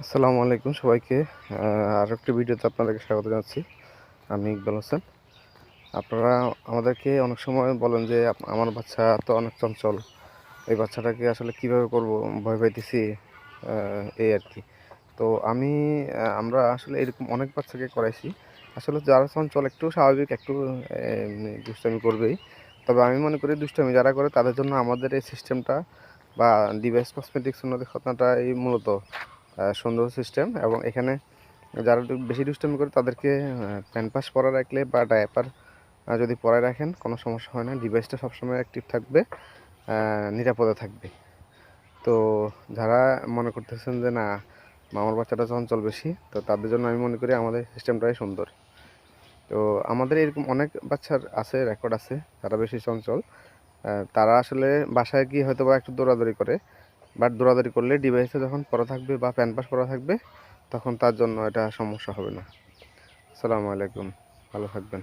আসসালামু আলাইকুম সবাইকে। আর একটি ভিডিওতে আপনাদেরকে স্বাগত জানাচ্ছি। আমি ইকবাল হোসেন। আপনারা আমাদেরকে অনেক সময় বলেন যে আমার বাচ্চা তো অনেক চঞ্চল, এই বাচ্চাটাকে আসলে কিভাবে করব, ভয় পাইতেছি, এই আর কি। তো আমরা আসলে এরকম অনেক বাচ্চাকে করাইছি। আসলে যারা চঞ্চল একটু স্বাভাবিক, একটু দুষ্টামি করবেই। তবে আমি মনে করি দুষ্টামি যারা করে তাদের জন্য আমাদের এই সিস্টেমটা বা ডিভাইস কসমেটিক্স উন্নতি খতনাটাই মূলত সুন্দর সিস্টেম। এবং এখানে যারা একটু বেশি দুষ্টামি করে তাদেরকে প্যাম্পার্স পরায় রাখলে বা ডায়াপার যদি পরায় রাখেন কোনো সমস্যা হয় না। ডিভাইসটা সবসময় অ্যাক্টিভ থাকবে, নিরাপদে থাকবে। তো যারা মনে করতেছেন যে না আমার বাচ্চাটা চঞ্চল বেশি, তো তাদের জন্য আমি মনে করি আমাদের সিস্টেমটাই সুন্দর। তো আমাদের এরকম অনেক বাচ্চার আছে, রেকর্ড আছে যারা বেশি চঞ্চল। তারা আসলে বাসায় গিয়ে হয়তো বা একটু দৌড়াদৌড়ি করে, বাট দৌড়াদৌড়ি করলে ডিভাইসে যখন পড়া থাকবে বা প্যাম্পাস পরা থাকবে তখন তার জন্য এটা সমস্যা হবে না। আসসালামু আলাইকুম, ভালো থাকবেন।